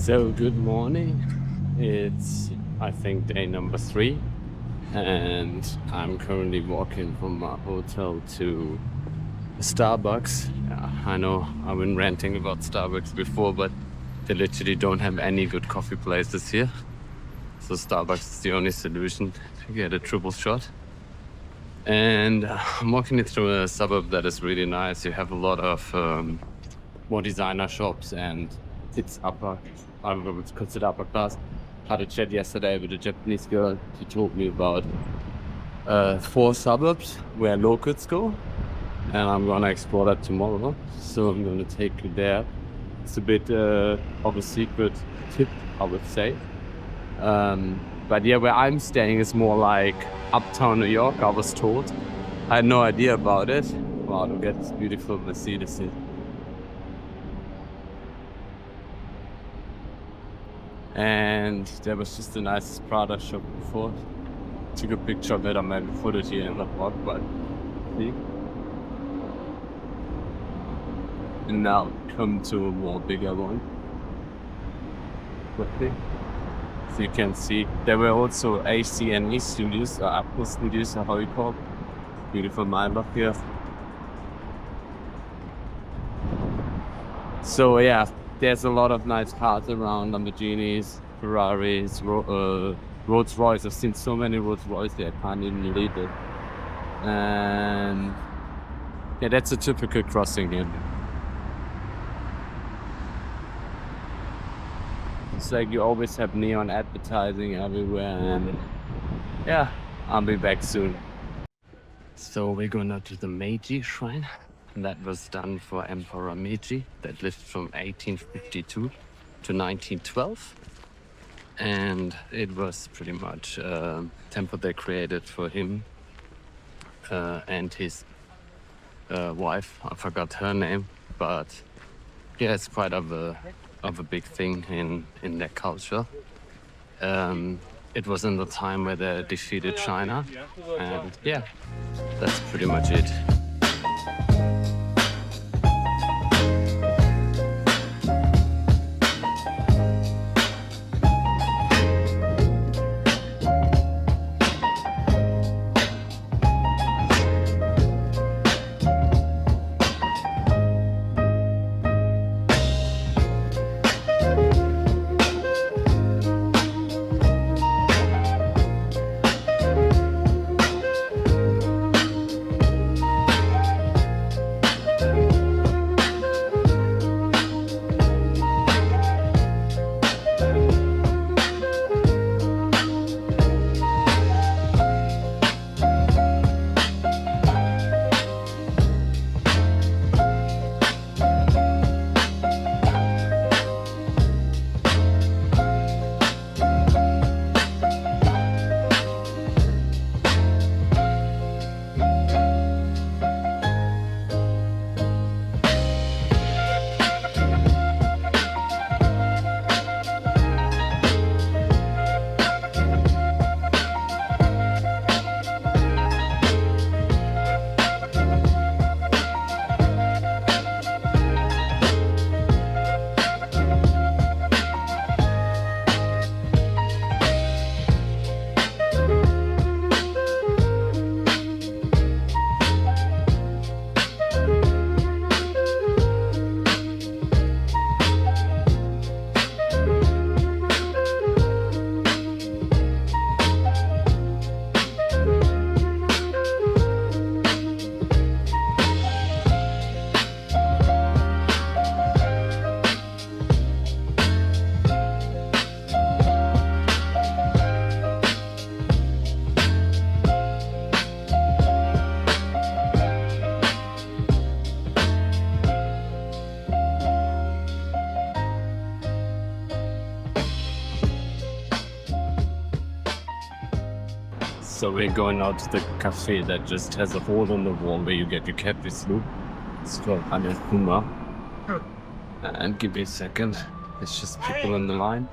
So good morning. It's I think day number 3, and I'm currently walking from my hotel to Starbucks. I know I've been ranting about Starbucks before, but they literally don't have any good coffee places here. So Starbucks is the only solution to get a triple shot. And I'm walking through a suburb that is really nice. You have a lot of more designer shops, and it's I would consider upper class. Had a chat yesterday with a Japanese girl. She told me about 4 suburbs where locals go, and I'm gonna explore that tomorrow. So I'm gonna take you there. It's a bit of a secret tip, I would say. But yeah, where I'm staying is more like uptown New York, I was told. I had no idea about it. Wow, look at this beautiful Mercedes. And there was just the nicest Prada shop before. Took a picture of it, I maybe put it here in the vlog, but see. And now come to a more bigger one. So you can see there were also ACNE studios, or Apple studios, or how you call it. Beautiful Maybach here. So yeah, there's a lot of nice cars around, Lamborghinis, Ferraris, Rolls Royce. I've seen so many Rolls Royce there, I can't even believe it. And yeah, that's a typical crossing here. It's like you always have neon advertising everywhere, and yeah, I'll be back soon. So we're going to the Meiji Shrine. And that was done for Emperor Meiji, that lived from 1852 to 1912. And it was pretty much a temple they created for him and his wife. I forgot her name, but yeah, it's quite of a big thing in their culture. It was in the time where they defeated China, and yeah, that's pretty much it. So we're going out to the cafe that just has a hole in the wall where you get your coffee sloop. It's called Harajuku. And give me a second. It's just people in the line.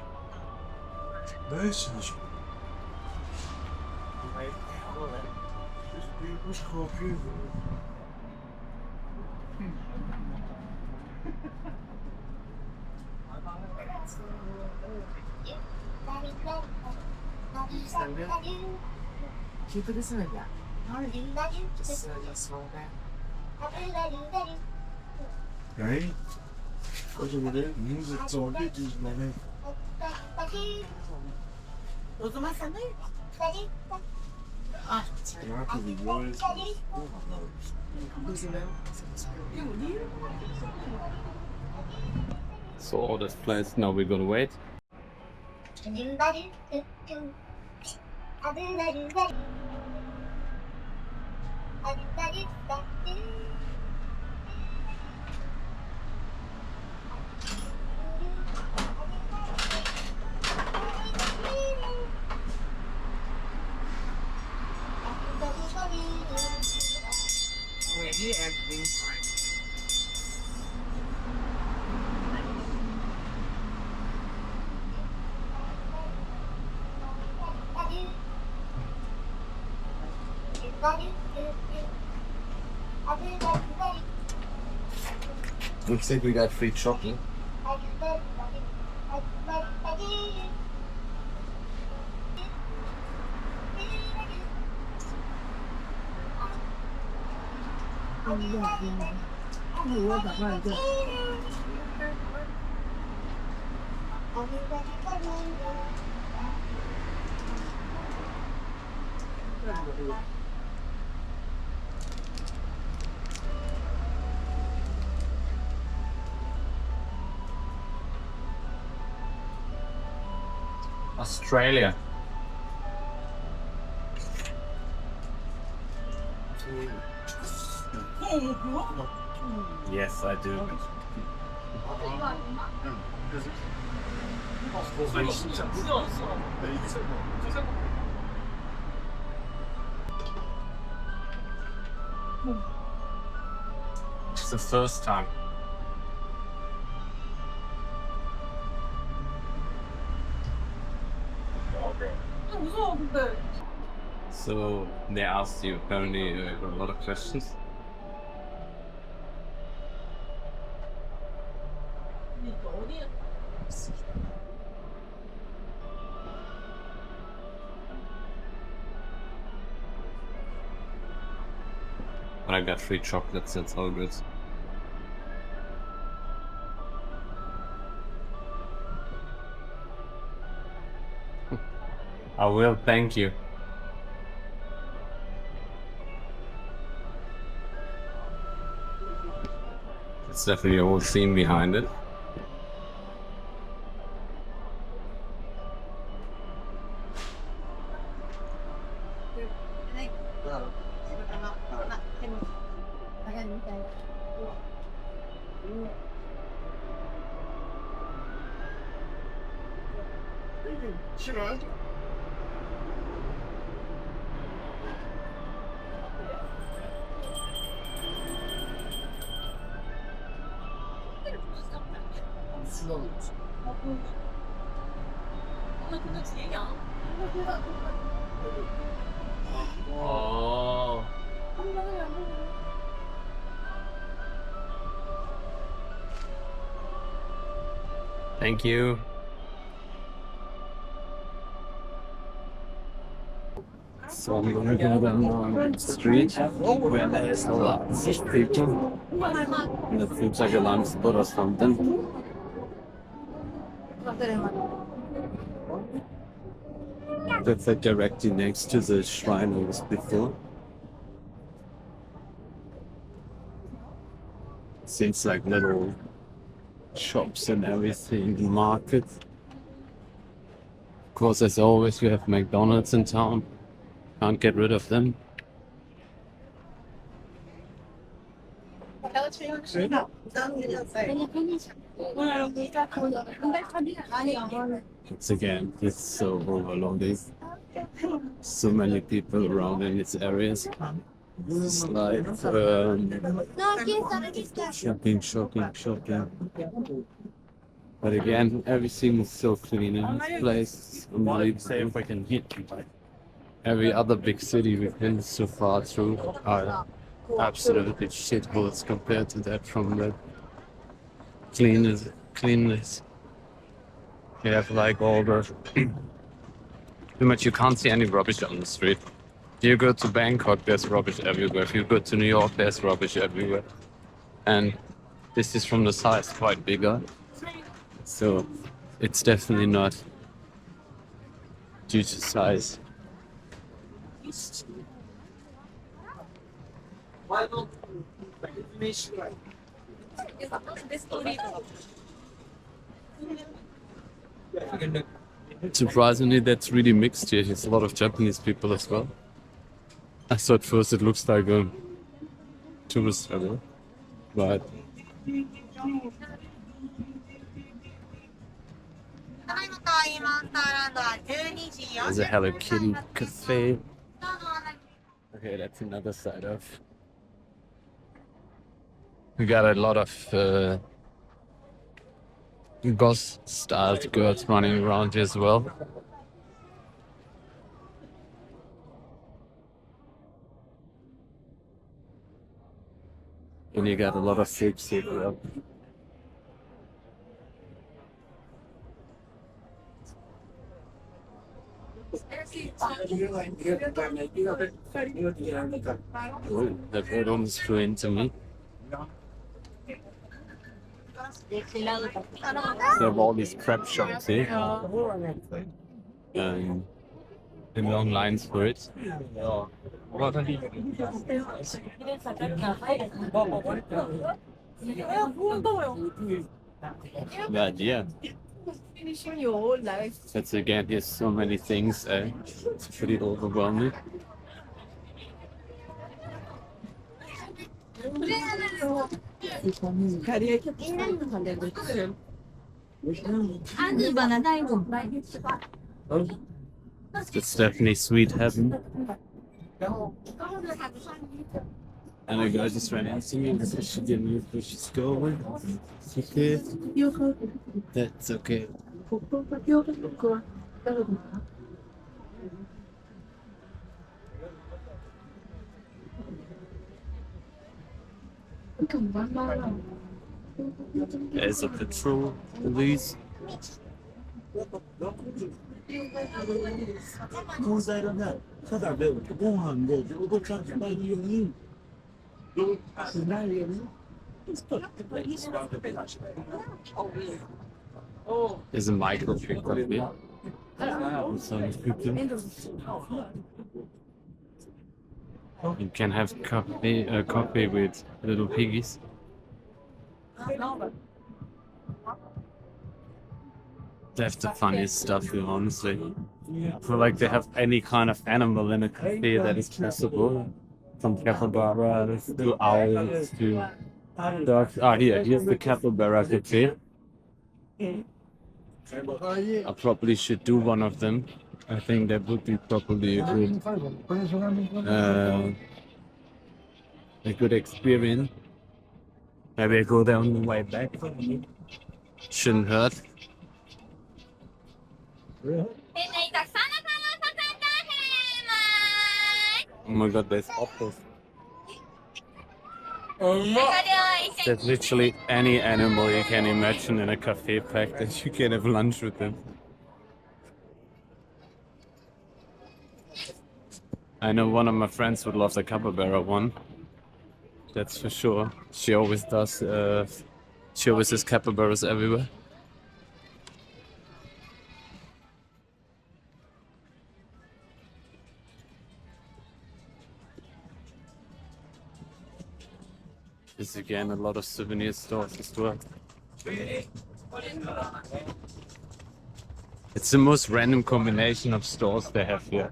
Keep it in there. Just slow down. Right? 어제보다 문제 좀 어디지만은 너도 맞았네? 아, 정확히 뭘 So all this place, now we're gonna wait. Ready everything fine. Looks like we got free chocolate. Australia. Yes, I do. It's the first time. So they asked you apparently a lot of questions. But I got free chocolates, that's all good. I will, thank you. It's definitely a whole theme behind it. Sure. Oh. Thank you. So I'm gonna go down the street where there's a lot of people. And it seems like a lunch spot or something. That's like directly next to the shrine I was before. Seems like little shops and everything, markets. Of course, as always, you have McDonald's in town. Can't get rid of them. It's again, it's so overloaded. So many people around in these areas. It's like shopping. But again, everything is so clean in this place. Unbelievable. Every other big city we've been so far through are absolutely shitholes compared to that from the cleanness. You have like all the pretty much you can't see any rubbish on the street. If you go to Bangkok, there's rubbish everywhere. If you go to New York, there's rubbish everywhere. And this is from the size quite bigger. So it's definitely not due to size. Surprisingly, that's really mixed here. There's a lot of Japanese people as well. I thought first it looks like a tourist area, but there's a Hello Kitty cafe. Okay, that's another side of. We got a lot of ghost-style girls running around here as well. And you got a lot of shapes here as well. Oh, that bird almost flew into me. They have all these crab shops here. And long lines for it. But yeah. That's again, there's so many things. It's pretty overwhelming. It's definitely sweet heaven. And a guy just ran into me and said she didn't know where she's going. Okay. That's okay. There's a patrol police. There's a microphone coffee. You can have coffee with little piggies. They have the funniest stuff here, honestly. I feel like they have any kind of animal in a cafe that is possible. From capybaras to owls to dogs. Here's the capybara cafe. I probably should do one of them. I think that would be probably a good experience. Maybe I go there on the way back. Shouldn't hurt. Oh my god, there's otters. There's literally any animal you can imagine in a cafe pack that you can have lunch with them. I know one of my friends would love the capybara one. That's for sure. She always does. She always has capybaras everywhere. There's again a lot of souvenir stores as well. It's the most random combination of stores they have here.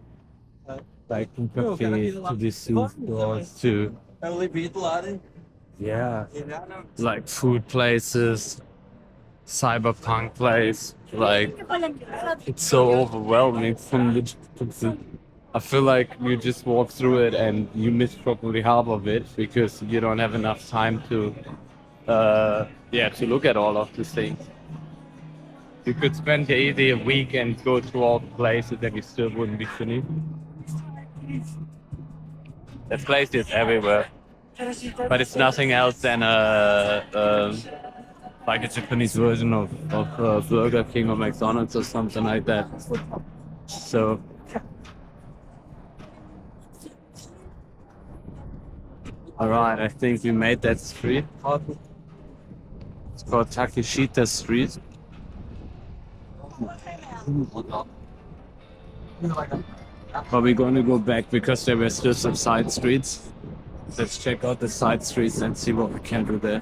Like from cafe to these zoo stores to like food places, cyberpunk place. Like it's so overwhelming from the. I feel like you just walk through it and you miss probably half of it because you don't have enough time to look at all of these things. You could spend easily a week and go through all the places and you still wouldn't be finished. The place is everywhere, but it's nothing else than like a Japanese version of Burger King or McDonald's or something like that. So, alright, I think we made that street. It's called Takeshita Street. But we're going to go back because there were still some side streets. Let's check out the side streets and see what we can do there.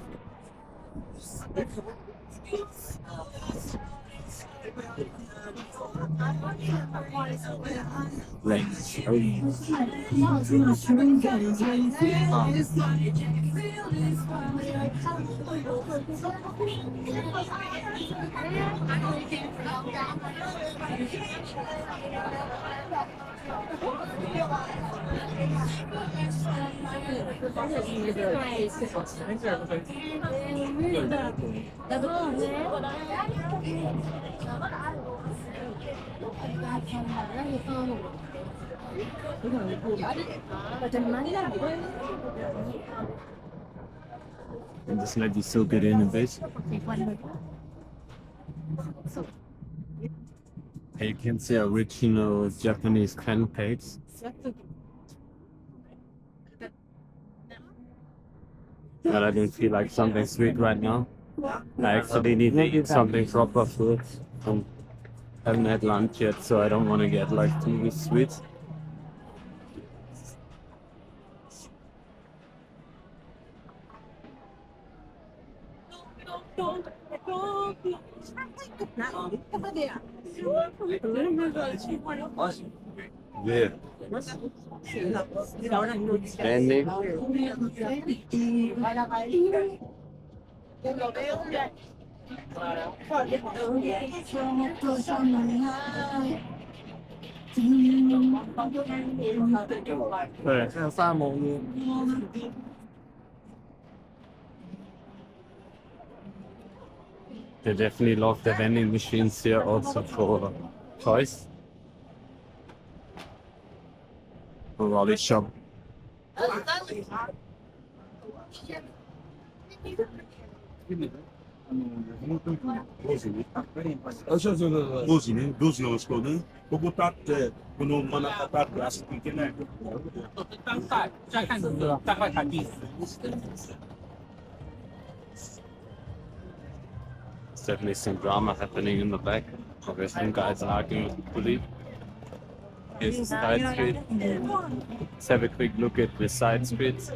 And this lady still get in a bit. You can see original Japanese pancakes. But I don't feel like something sweet right now. I actually need to eat something proper food. I haven't had lunch yet, so I don't want to get like too sweet. Yeah. Ending. They definitely love the vending machines here also for toys. A Rolly shop. There's definitely some drama happening in the back. There's some guys arguing with the police. Here's the side street. Let's have a quick look at the side streets.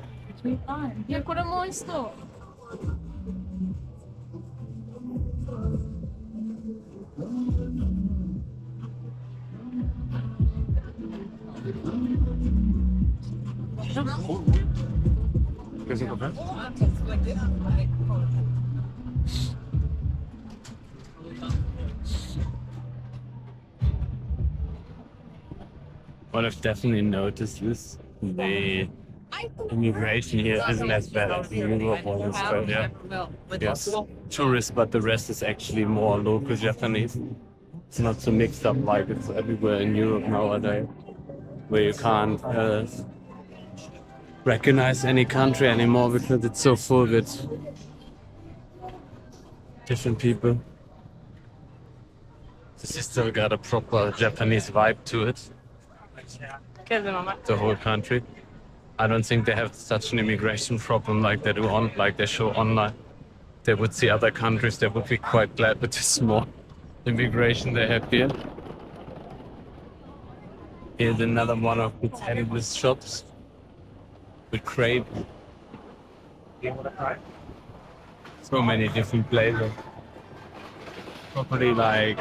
What I've definitely noticed is the immigration here isn't as bad as in Europe or in Australia. Yes, tourists, but the rest is actually more local Japanese. It's not so mixed up like it's everywhere in Europe nowadays, where you can't recognize any country anymore because it's so full with different people. This has still got a proper Japanese vibe to it. The whole country. I don't think they have such an immigration problem like they do like they show online. They would see other countries, they would be quite glad with the small immigration they have here. Here's another one of the endless shops with crate. So many different flavors. Probably like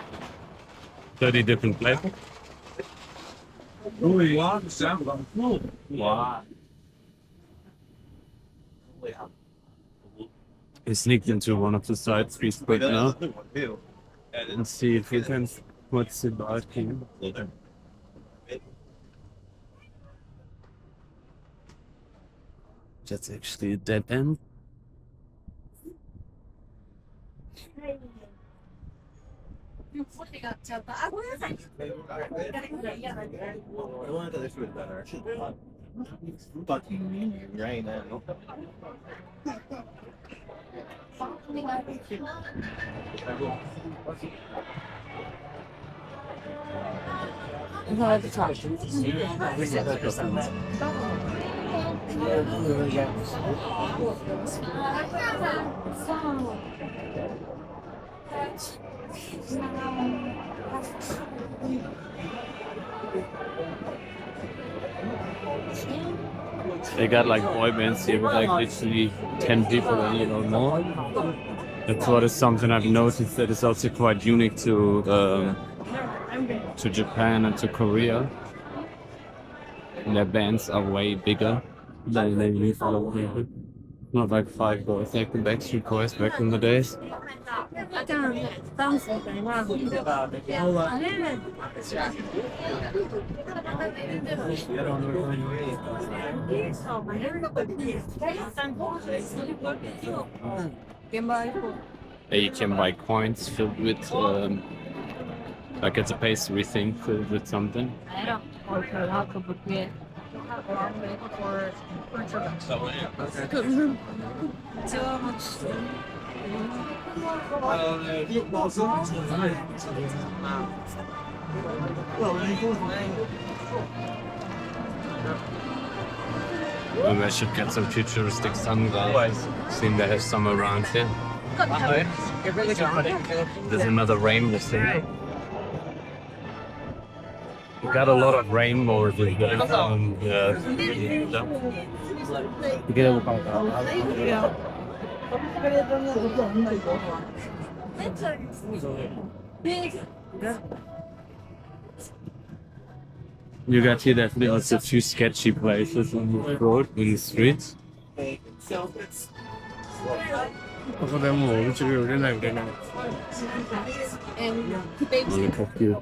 30 different flavors. Wow. We sneaked into one of the side streets right now and see if we can what's about here. That's actually a dead end. They got like boy bands here with like literally 10 people in it or more. That's what is something I've noticed that is also quite unique to Japan and to Korea. And their bands are way bigger than they used to be. Not like 5 boys like the Backstreet Boys back in the days. Yeah, you can buy coins filled with like it's a pastry thing filled with something. Maybe I should get some futuristic sunglasses. Seem they have some around here. There's another rainbow thing. We got a lot of rainbows in there. You got here definitely also a few sketchy places on the road, in the streets. Look how cute.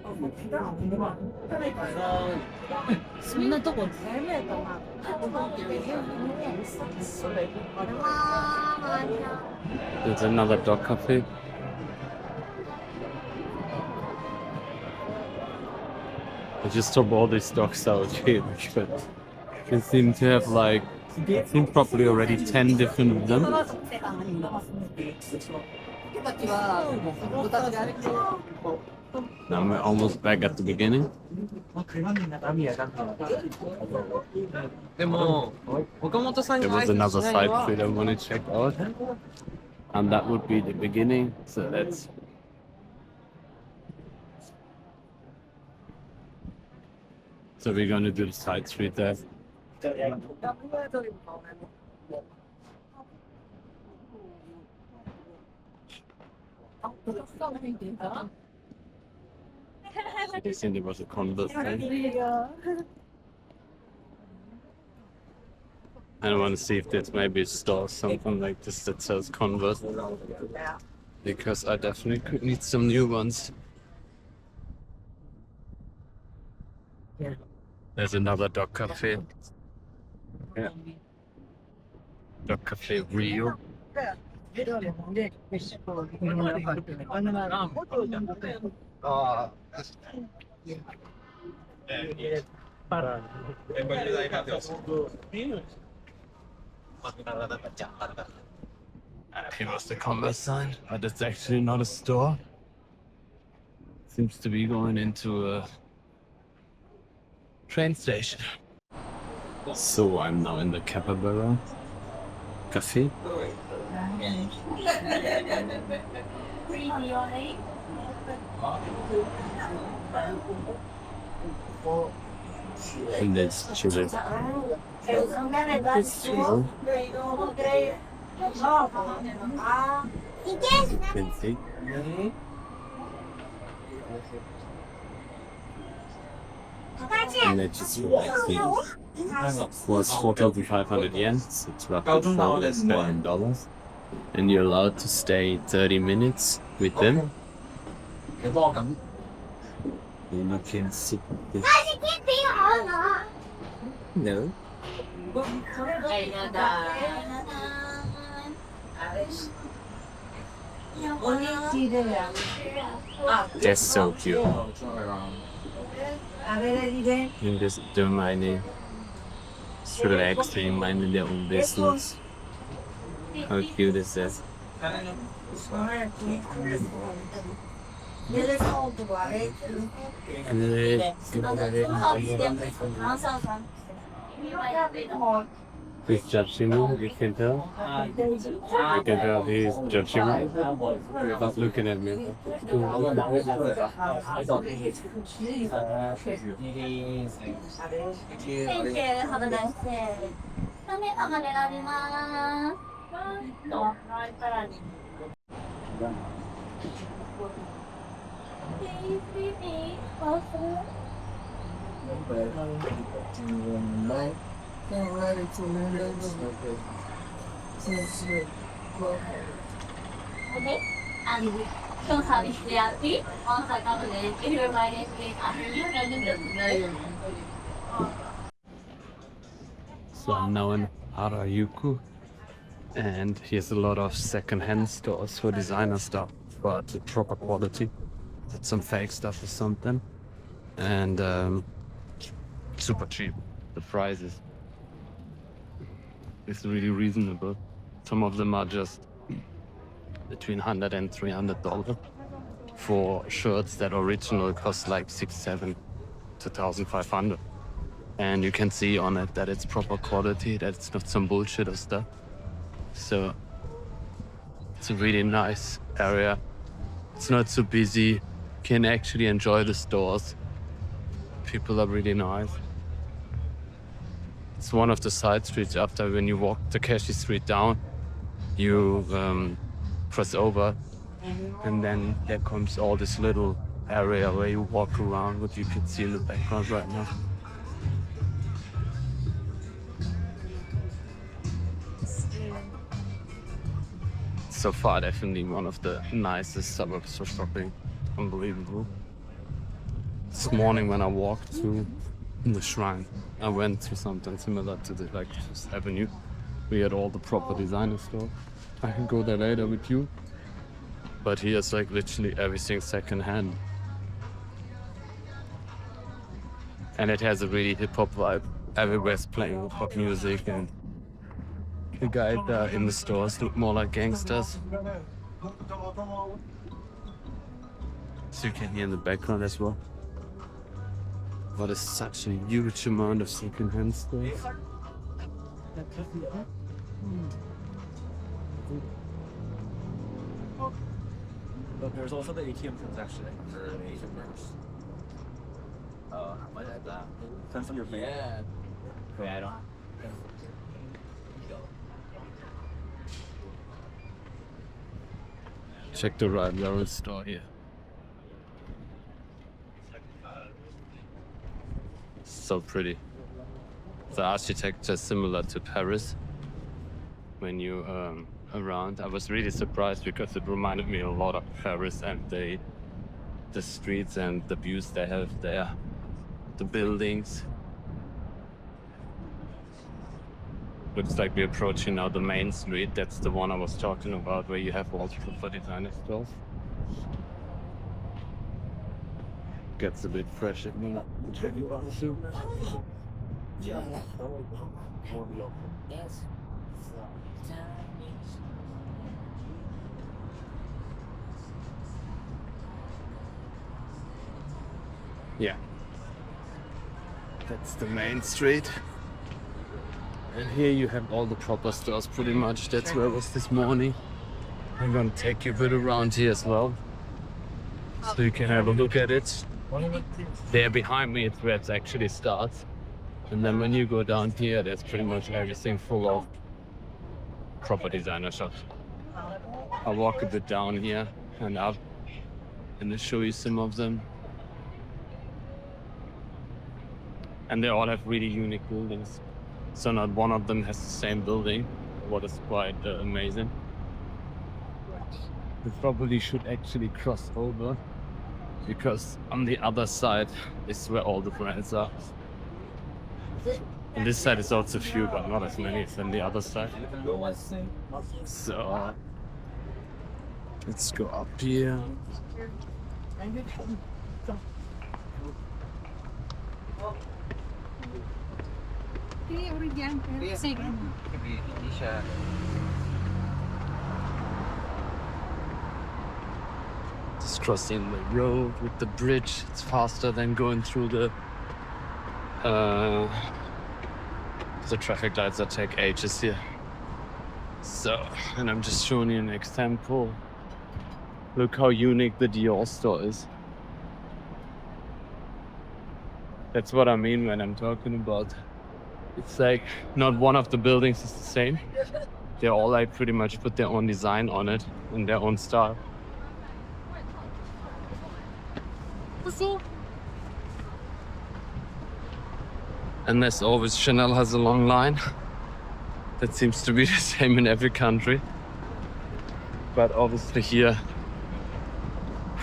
There's another dog cafe. I just took all these dogs out here, but they seem to have like, I think probably already 10 different of them. Now we're almost back at the beginning. There was another side street I want to check out, and that would be the beginning. So that's. So we're going to do the side street there. I think there was a Converse thing. I want to see if there's maybe a store, something like this that sells Converse. Because I definitely could need some new ones. Yeah. There's another dog cafe. Yeah. Dog cafe Rio. Here was the Converse sign, but it's actually not a store. Seems to be going into a train station. So I'm now in the Capybara cafe. And there's children. And it just was 4,500 yen, so it's roughly $4,000. And you're allowed to stay 30 minutes with them. And you can sit with this. No. That's so cute. And just do meine relaxing, minding their own business. How cute is that? He's judging me, you can tell. I can tell he's judging me. Without looking at me. So I'm now in Harajuku, and here's a lot of second-hand stores for designer stuff, but the proper quality. That's some fake stuff or something, and super cheap. The prices is really reasonable. Some of them are just between $100 and $300 for shirts that original cost like $6,700 to $1,500. And you can see on it that it's proper quality, that it's not some bullshit or stuff. So it's a really nice area. It's not so busy. You can actually enjoy the stores. People are really nice. It's one of the side streets after when you walk the Keshi Street down, you cross over, and then there comes all this little area where you walk around, what you can see in the background right now. So far, definitely one of the nicest suburbs for shopping. Unbelievable. This morning when I walked to the shrine, I went to something similar to the like Fifth Avenue. We had all the proper designer stores. I can go there later with you. But here's like literally everything second hand. And it has a really hip hop vibe. Everywhere's playing pop music, and the guys in the stores look more like gangsters. So you can hear in the background as well. But it's such a huge amount of second-hand stuff. But there's also the ATM transaction for Asian members. Oh, how much is that? Depends on your bank. Yeah. Wait, I don't. Check the Ryan Lawrence store here. So pretty. The architecture is similar to Paris. When you around, I was really surprised because it reminded me a lot of Paris and the streets and the views they have there, the buildings. Looks like we're approaching now the main street. That's the one I was talking about, where you have all the proper designer stores. Gets a bit fresh at me. Yeah. That's the main street. And here you have all the proper stores pretty much. That's where I was this morning. I'm gonna take you a bit around here as well, so you can have a look at it. There behind me is where it actually starts. And then when you go down here, there's pretty much everything full of proper designer shops. I'll walk a bit down here and up and I'll show you some of them. And they all have really unique buildings. So not one of them has the same building, what is quite amazing. We probably should actually cross over, because on the other side is where all the brands are. On this side is also few, but not as many as on the other side. So let's go up here. crossing the road with the bridge. It's faster than going through the traffic lights that take ages here. So, and I'm just showing you an example. Look how unique the Dior store is. That's what I mean when I'm talking about. It's like not one of the buildings is the same. They all like pretty much put their own design on it and their own style. And as always, Chanel has a long line. That seems to be the same in every country. But obviously here,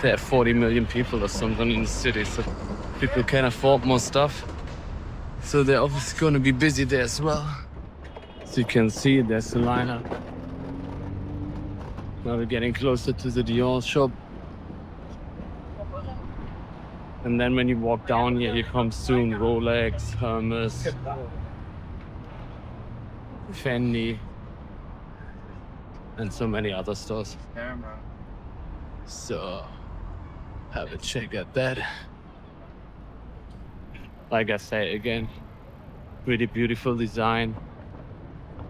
there are 40 million people or something in the city, so people can afford more stuff. So they're obviously going to be busy there as well. So you can see there's the lineup. Now we're getting closer to the Dior shop. And then when you walk down here, you come soon Rolex, Hermes, Fendi, and so many other stores. So have a check at that. Like I say again, really beautiful design,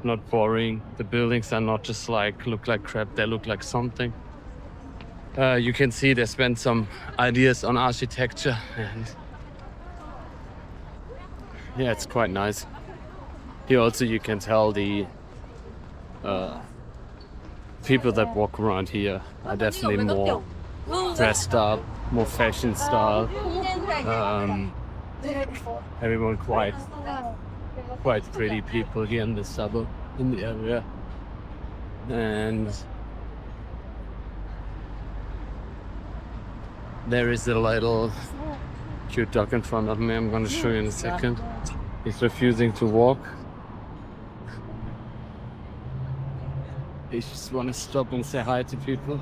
not boring. The buildings are not just like look like crap, they look like something. You can see they spent some ideas on architecture, and yeah, it's quite nice. Here also you can tell the people that walk around here are definitely more dressed up, more fashion style. Everyone quite pretty people here in the suburb, in the area. And there is a little cute dog in front of me. I'm going to show you in a second. He's refusing to walk. He just want to stop and say hi to people.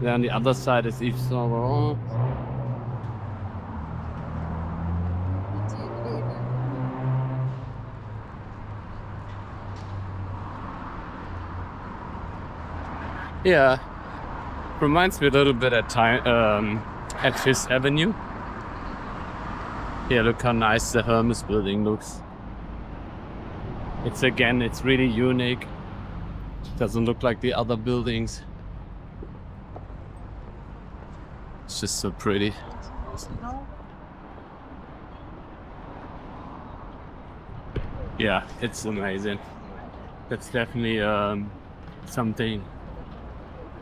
Then on the other side is Yves Saint Laurent. Yeah, reminds me a little bit at Fifth Avenue. Yeah, look how nice the Hermes building looks. It's really unique. Doesn't look like the other buildings. It's just so pretty. Yeah, it's amazing. That's definitely something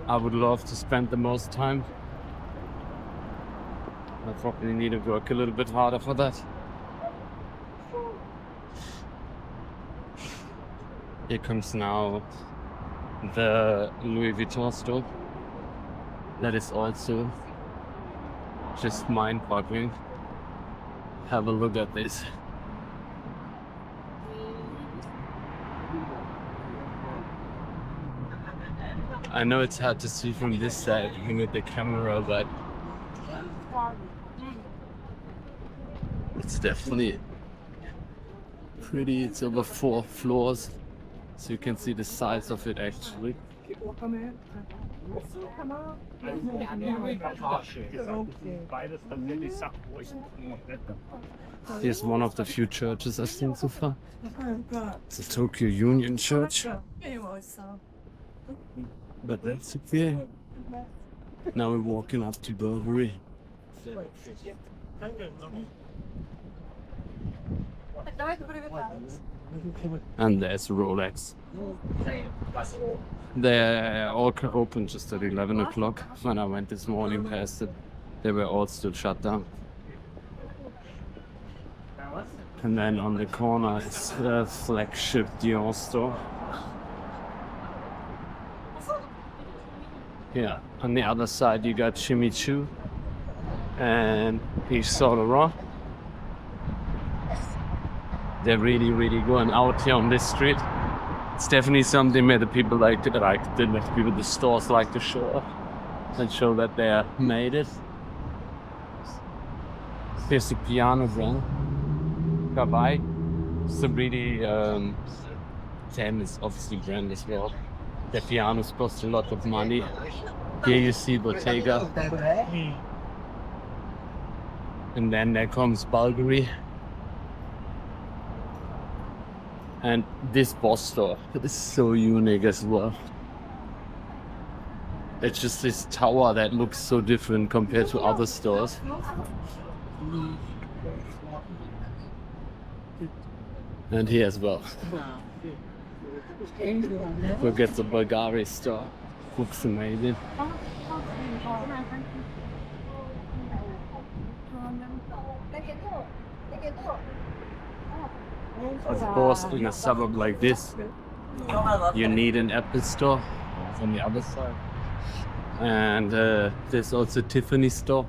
I would love to spend the most time. I probably need to work a little bit harder for that. Here comes now the Louis Vuitton store. That is also just mind-boggling. Have a look at this. I know it's hard to see from this side with the camera, but it's definitely pretty. It's over 4 floors, so you can see the size of it actually. Here's one of the few churches I've seen so far. It's the Tokyo Union Church. But that's okay. Now we're walking up to Burberry. And there's Rolex. They're all open just at 11 o'clock. When I went this morning past it, they were all still shut down. And then on the corner is the flagship Dior store. Yeah, on the other side you got Jimmy Choo and Yves Saint Laurent. They're really going out here on this street. It's definitely something where the people the stores like to show up and show that they made it. Here's the piano brand, Capybara. It's a really Sam is obviously brand as well. The pianos cost a lot of money. Here you see Bottega. And then there comes Bulgari. And this boss store is so unique as well. It's just this tower that looks so different compared to other stores. And here as well. Look at the Bulgari store. Looks amazing. Of course, in a suburb like this, you need an Apple store on the other side. And there's also Tiffany store.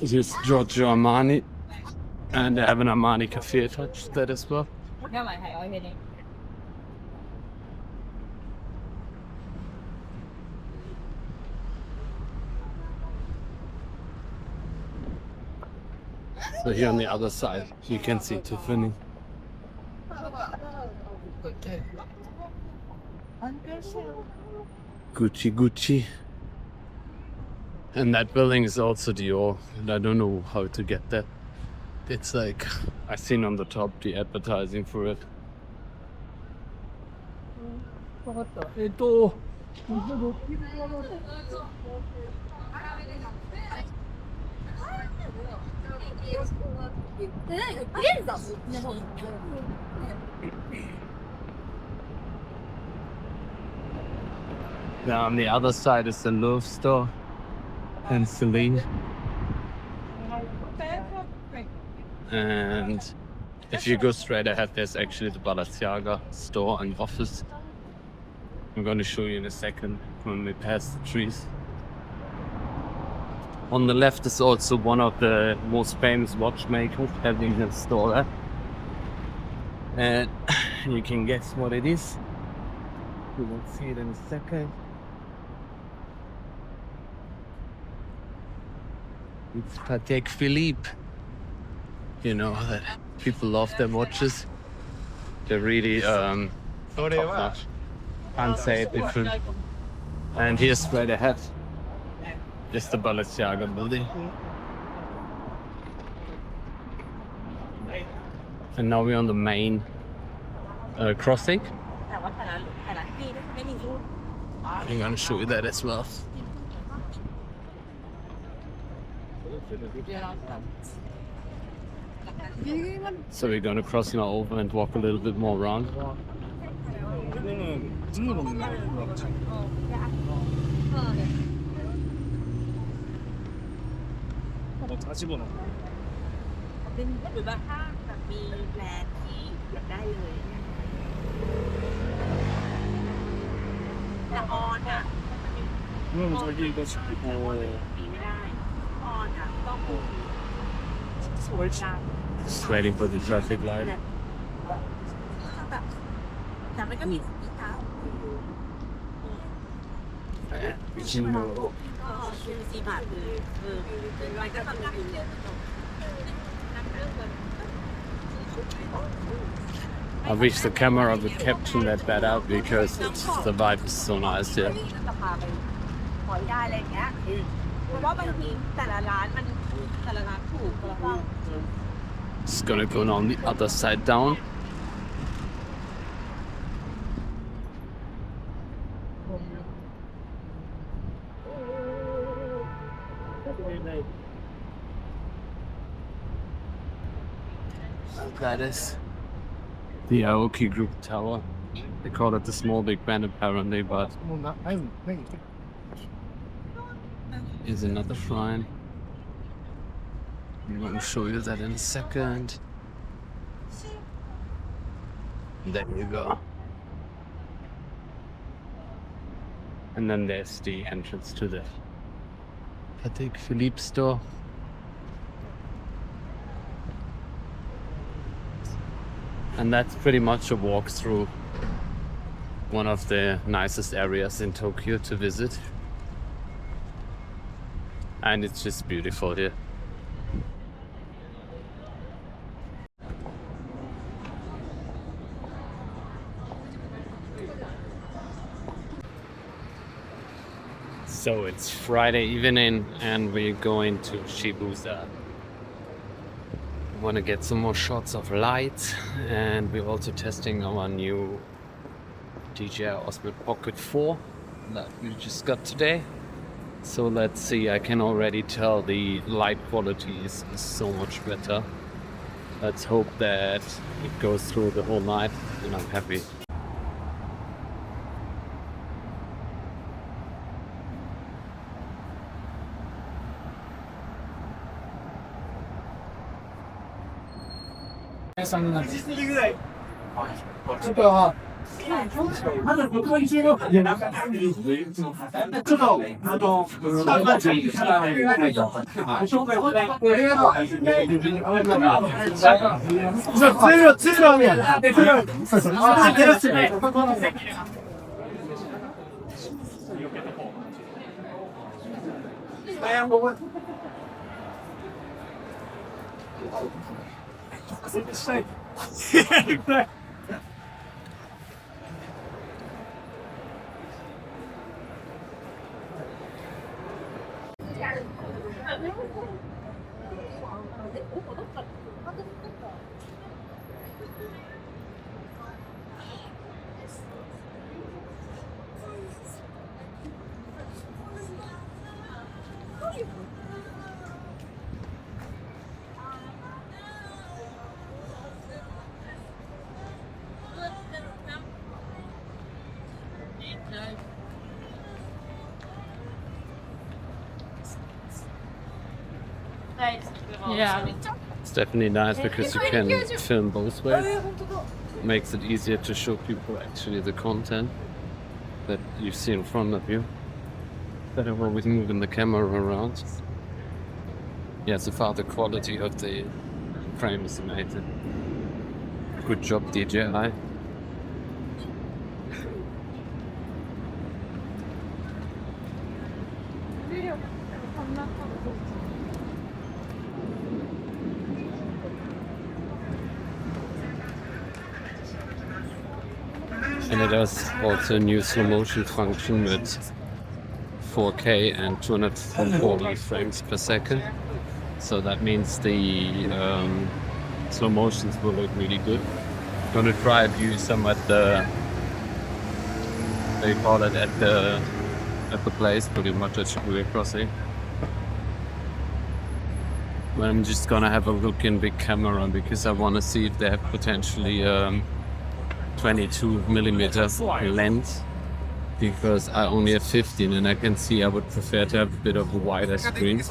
Here's Giorgio Armani. And they have an Armani cafe attached to that as well. So here on the other side, you can see Tiffany. Gucci. And that building is also Dior, and I don't know how to get that. It's like, I've seen on the top the advertising for it. Now on the other side is the Louvre store and Celine. And if you go straight ahead, there's actually the Balenciaga store and office. I'm going to show you in a second when we pass the trees. On the left is also one of the most famous watchmakers having a store there. And you can guess what it is. You will see it in a second. It's Patek Philippe. You know that people love their watches. They're really top-notch. Can't say it different. And here's straight ahead. Just the Balenciaga building. And now we're on the main crossing. I'm gonna show you that as well. So we're gonna cross now over and walk a little bit more around. Just waiting for the traffic light. I wish the camera would capture that better because the vibe is so nice here. Just gonna go on the other side down. That is the Aoki Group Tower. They call it the Small Big Ben apparently, but here's another shrine. I'm going to show you that in a second. There you go. And then there's the entrance to the Patek Philippe store. And that's pretty much a walk through one of the nicest areas in Tokyo to visit. And it's just beautiful here. So it's Friday evening and we're going to Shibuya. We want to get some more shots of light, and we're also testing our new DJI Osmo Pocket 4 that we just got today. So let's see, I can already tell the light quality is so much better. Let's hope that it goes through the whole night, and I'm happy. Yeah. It's definitely nice because you can film both ways. Makes it easier to show people actually the content that you see in front of you. Better always moving the camera around. Yeah, so far the quality of the frame is amazing. Good job, DJI. And it has also a new slow motion function with 4K and 240 frames per second. So that means the slow motions will look really good. Gonna try and use some at the, they call it at the place, pretty much at Shibuya crossing. But I'm just gonna have a look in big camera because I want to see if they have potentially 22mm lens, because I only have 15 and I can see I would prefer to have a bit of a wider screen.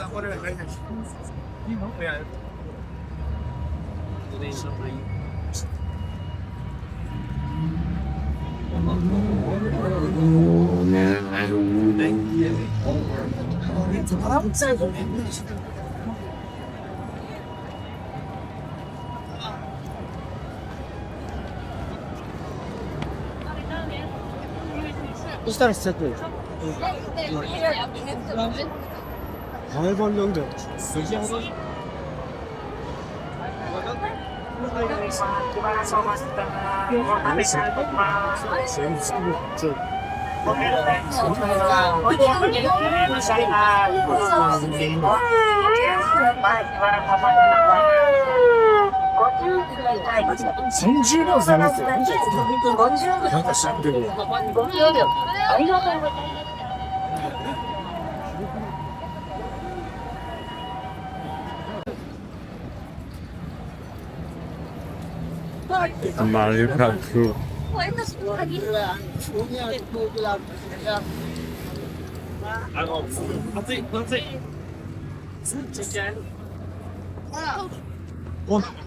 Mario Kart Crew.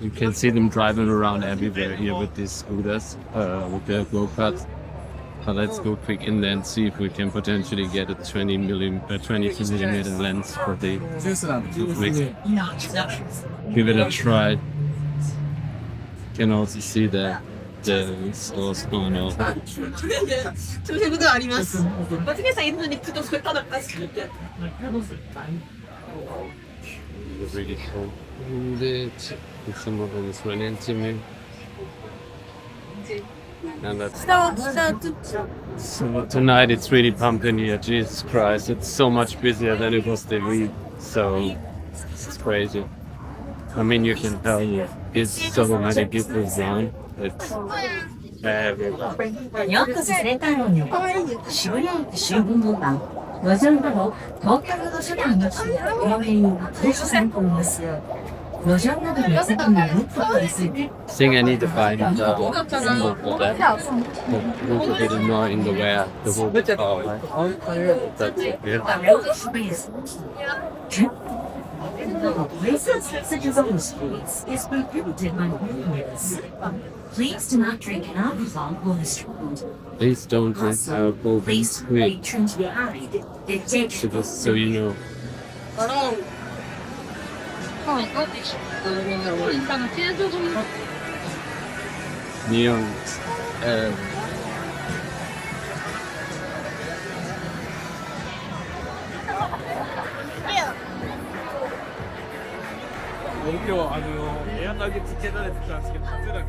You can see them driving around everywhere here with these scooters, with their go-karts. But let's go quick in there and see if we can potentially get a 22mm lens for the give it a try. Can also see the source going on. Really cool. If some of them is running into me. And that's so tonight it's really pumping here. Jesus Christ, it's so much busier than it was the week. So it's crazy. I mean, you can tell it's so many people around. It's everywhere. よくされたのに渋谷駅周辺には路上など公共の手段の使用応援に停止されています。路上などの席に運行です。 I think I need to find symbol for that. Look a bit more in the way the whole That's it. Yeah. Places such as on the streets is prohibited by ordinance. Please do not drink alcohol on the street. Please don't drink Also, alcohol. please Wait, return to behind. It takes just so you know. Neons.今日エア投げつけられてたんですけど勝浦